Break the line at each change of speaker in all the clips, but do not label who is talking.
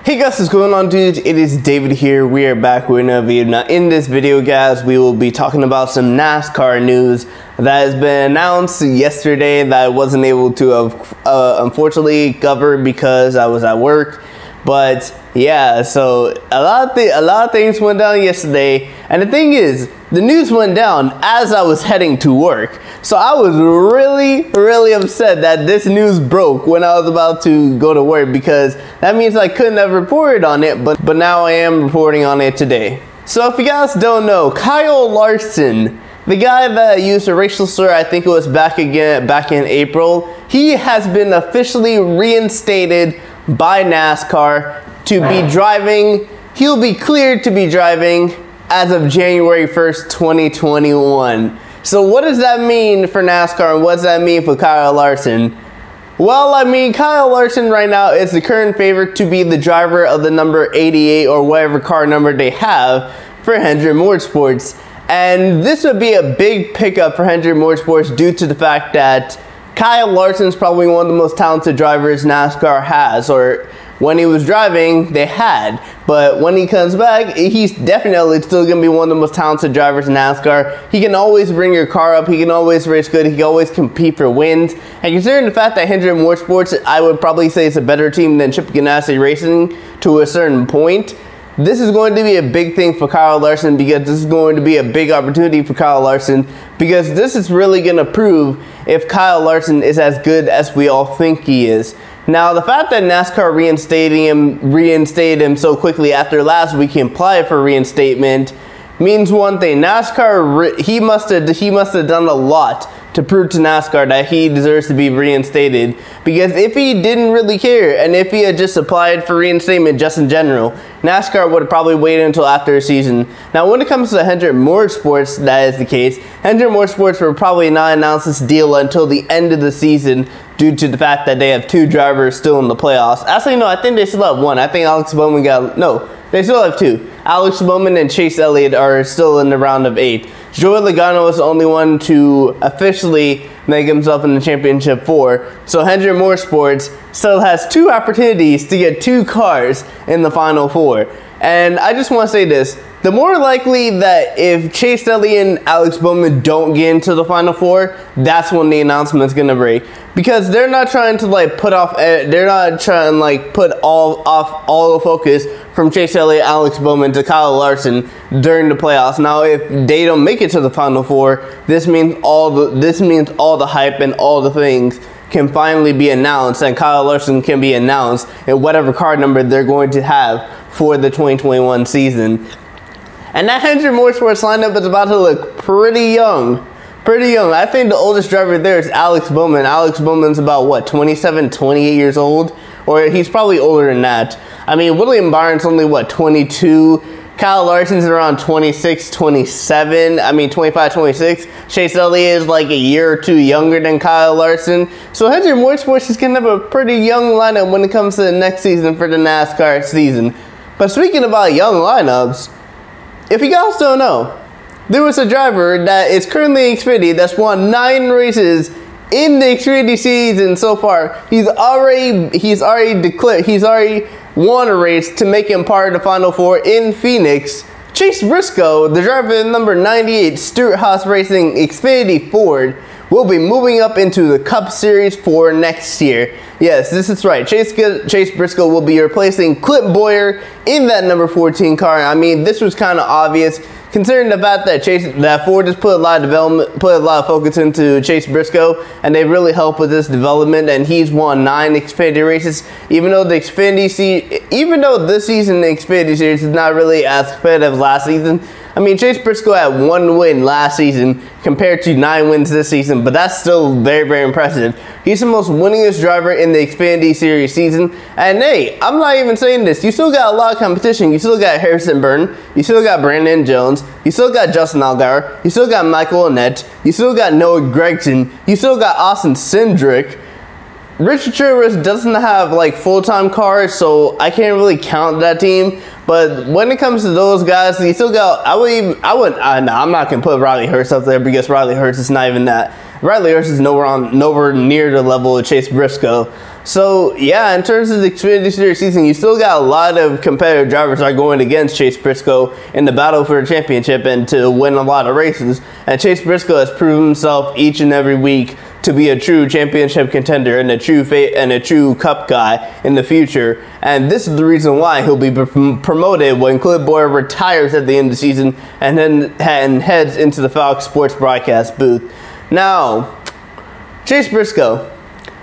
Hey guys, what's going on, dudes? It is David here. We are back with another video. Now in this video, guys, we will be talking about some NASCAR news that has been announced yesterday that I wasn't able to unfortunately cover because I was at work. But yeah, so a lot of things went down yesterday, and the thing is, the news went down as I was heading to work. So I was really upset that this news broke when I was about to go to work, because that means I couldn't have reported on it, but now I am reporting on it today. So if you guys don't know, Kyle Larson, the guy that used a racial slur, I think it was back in April, he has been officially reinstated by NASCAR to be driving. He'll be cleared to be driving as of January 1st, 2021. So what does that mean for NASCAR, and what does that mean for Kyle Larson? Well, I mean, Kyle Larson right now is the current favorite to be the driver of the number 88 or whatever car number they have for Hendrick Motorsports. And this would be a big pickup for Hendrick Motorsports due to the fact that Kyle Larson is probably one of the most talented drivers NASCAR has, or when he was driving, they had. But when he comes back, he's definitely still going to be one of the most talented drivers in NASCAR. He can always bring your car up. He can always race good. He can always compete for wins. And considering the fact that Hendrick Motorsports, I would probably say it's a better team than Chip Ganassi Racing to a certain point, this is going to be a big thing for Kyle Larson, because this is going to be a big opportunity for Kyle Larson, because this is really going to prove if Kyle Larson is as good as we all think he is. Now, the fact that NASCAR reinstated him so quickly after last week he applied for reinstatement means one thing. NASCAR, he must have done a lot to prove to NASCAR that he deserves to be reinstated, because if he didn't really care, and if he had just applied for reinstatement just in general, NASCAR would have probably waited until after the season. Now, when it comes to Hendrick Motorsports, that is the case. Hendrick Motorsports will probably not announce this deal until the end of the season, due to the fact that they have two drivers still in the playoffs. Actually, no, I think they still have one. I think Alex Bowman they still have two. Alex Bowman and Chase Elliott are still in the round of 8. Joey Logano is the only one to officially make himself in the championship 4. So Hendrick Motorsports still has 2 opportunities to get 2 cars in the final 4. And I just want to say this. The more likely that if Chase Elliott and Alex Bowman don't get into the final 4, that's when the announcement's gonna break. Because they're not trying to put all the focus from Chase Elliott, Alex Bowman to Kyle Larson during the playoffs. Now, if they don't make it to the final 4, this means all the hype and all the things can finally be announced, and Kyle Larson can be announced in whatever car number they're going to have for the 2021 season. And that Hendrick Motorsports lineup is about to look pretty young. I think the oldest driver there is Alex Bowman. Alex Bowman's about, what, 27, 28 years old? Or he's probably older than that. I mean, William Byron's only, what, 22? Kyle Larson's around 26, 27. I mean, 25, 26. Chase Elliott is like a year or 2 younger than Kyle Larson. So Hendrick Motorsports is going to have a pretty young lineup when it comes to the next season for the NASCAR season. But speaking about young lineups, if you guys don't know, there was a driver that is currently in Xfinity that's won 9 races in the Xfinity season so far. He's already won a race to make him part of the final 4 in Phoenix. Chase Briscoe, the driver of number 98 Stewart-Haas Racing Xfinity Ford, will be moving up into the Cup Series for next year. Yes, this is right. Chase Briscoe will be replacing Clint Boyer in that number 14 car. I mean, this was kind of obvious, considering the fact that Ford has put a lot of focus into Chase Briscoe, and they really helped with this development. And he's won 9 Xfinity races, even though this season the Xfinity Series is not really as competitive as last season. I mean, Chase Briscoe had 1 win last season compared to 9 wins this season, but that's still very impressive. He's the most winningest driver in the Xfinity Series season. And hey, I'm not even saying this. You still got a lot of competition. You still got Harrison Burton. You still got Brandon Jones. You still got Justin Allgaier. You still got Michael Annett. You still got Noah Gragson. You still got Austin Cindric. Richard Childress doesn't have full-time cars, so I can't really count that team. But when it comes to those guys, you still got. I'm not gonna put Riley Hurst up there, because Riley Hurst is not even that. Riley Hurst is nowhere near the level of Chase Briscoe. So yeah, in terms of the Xfinity Series season, you still got a lot of competitive drivers that are going against Chase Briscoe in the battle for the championship and to win a lot of races. And Chase Briscoe has proven himself each and every week to be a true championship contender and a true Cup guy in the future. And this is the reason why he'll be promoted when Cliff Bowyer retires at the end of the season and then heads into the Fox Sports broadcast booth. Now, Chase Briscoe.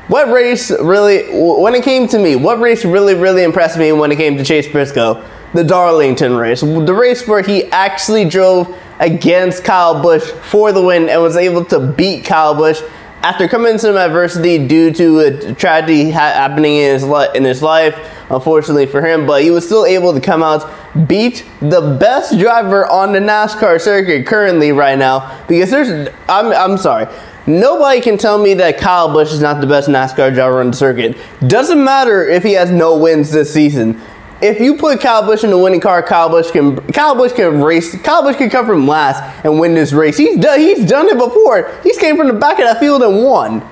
What race really, when it came to me, what race really impressed me when it came to Chase Briscoe? The Darlington race. The race where he actually drove against Kyle Busch for the win and was able to beat Kyle Busch after coming into some adversity due to a tragedy happening in his life, unfortunately for him, but he was still able to come out, beat the best driver on the NASCAR circuit currently right now, because I'm sorry, nobody can tell me that Kyle Busch is not the best NASCAR driver on the circuit. Doesn't matter if he has no wins this season. If you put Kyle Busch in the winning car, Kyle Busch can race. Kyle Busch can come from last and win this race. He's done it before. He's came from the back of that field and won.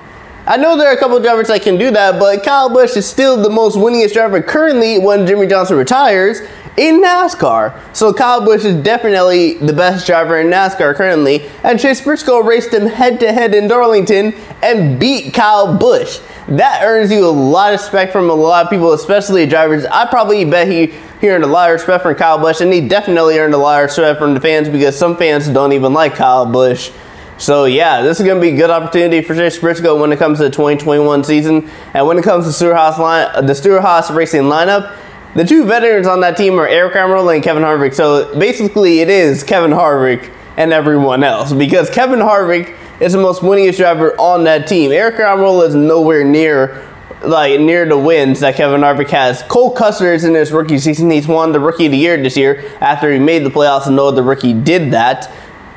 I know there are a couple of drivers that can do that, but Kyle Busch is still the most winningest driver currently when Jimmy Johnson retires in NASCAR. So Kyle Busch is definitely the best driver in NASCAR currently, and Chase Briscoe raced him head-to-head in Darlington and beat Kyle Busch. That earns you a lot of respect from a lot of people, especially drivers. I probably bet he earned a lot of respect from Kyle Busch, and he definitely earned a lot of respect from the fans because some fans don't even like Kyle Busch. So yeah, this is going to be a good opportunity for Chase Briscoe when it comes to the 2021 season. And when it comes to the Stewart-Haas racing lineup, the two veterans on that team are Eric Almirola and Kevin Harvick. So basically it is Kevin Harvick and everyone else, because Kevin Harvick is the most winningest driver on that team. Eric Almirola is nowhere near the wins that Kevin Harvick has. Cole Custer is in his rookie season. He's won the Rookie of the Year this year after he made the playoffs, and no other rookie did that.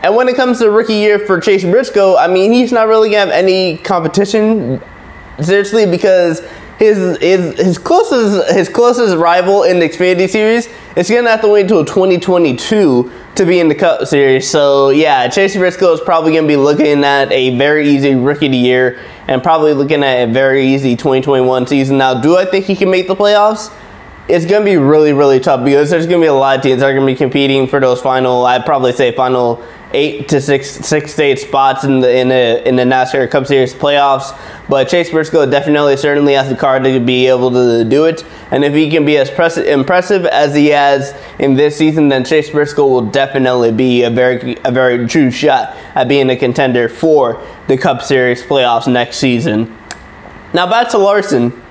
And when it comes to rookie year for Chase Briscoe, I mean, he's not really going to have any competition, seriously, because his closest rival in the Xfinity Series is going to have to wait until 2022 to be in the Cup Series. So yeah, Chase Briscoe is probably going to be looking at a very easy Rookie of the Year and probably looking at a very easy 2021 season. Now, do I think he can make the playoffs? It's going to be really tough because there's going to be a lot of teams that are going to be competing for those I'd probably say final 8 to 6 to 8 spots in the NASCAR Cup Series playoffs. But Chase Briscoe certainly has the car to be able to do it. And if he can be as impressive as he has in this season, then Chase Briscoe will definitely be a very true shot at being a contender for the Cup Series playoffs next season. Now back to Larson.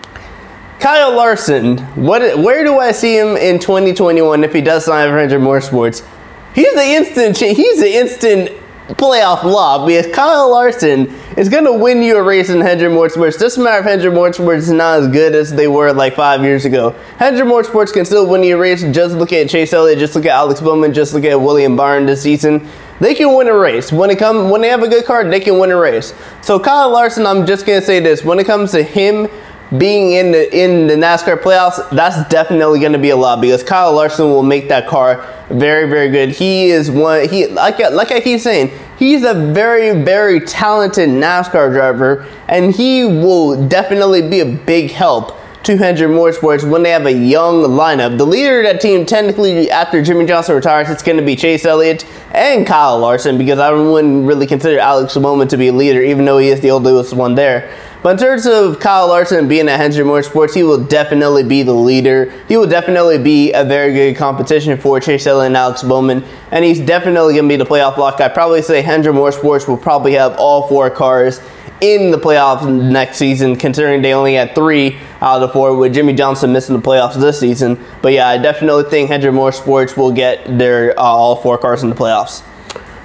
Kyle Larson, where do I see him in 2021 if he does sign for Hendrick Motorsports? He's the instant playoff lock, because Kyle Larson is going to win you a race in Hendrick Motorsports. Doesn't matter if Hendrick Motorsports is not as good as they were like 5 years ago. Hendrick Motorsports can still win you a race. Just look at Chase Elliott, just look at Alex Bowman, just look at William Byron this season. They can win a race. When they have a good car, they can win a race. So Kyle Larson, I'm just going to say this. When it comes to him being in the NASCAR playoffs, that's definitely going to be a lot, because Kyle Larson will make that car very good. He is like I keep saying, he's a very talented NASCAR driver, and he will definitely be a big help to Hendrick Motorsports when they have a young lineup. The leader of that team, technically, after Jimmy Johnson retires, it's going to be Chase Elliott and Kyle Larson, because I wouldn't really consider Alex Bowman to be a leader, even though he is the oldest one there. But in terms of Kyle Larson being at Hendrick Motorsports, he will definitely be the leader. He will definitely be a very good competition for Chase Elliott and Alex Bowman. And he's definitely going to be the playoff lock. I'd probably say Hendrick Motorsports will probably have all 4 cars in the playoffs next season, considering they only had 3 out of the 4, with Jimmy Johnson missing the playoffs this season. But yeah, I definitely think Hendrick Motorsports will get their all 4 cars in the playoffs.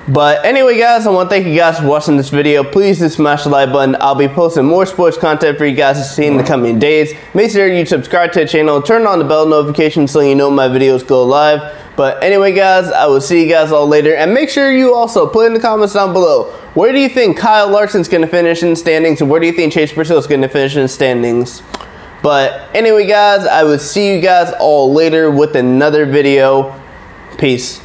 But anyway, guys, I want to thank you guys for watching this video. Please do smash the like button. I'll be posting more sports content for you guys to see in the coming days. Make sure you subscribe to the channel, turn on the bell notification so you know my videos go live. But anyway, guys, I will see you guys all later. And make sure you also put in the comments down below, where do you think Kyle Larson's going to finish in the standings, and where do you think Chase Briscoe is going to finish in the standings? But anyway, guys, I will see you guys all later with another video. Peace.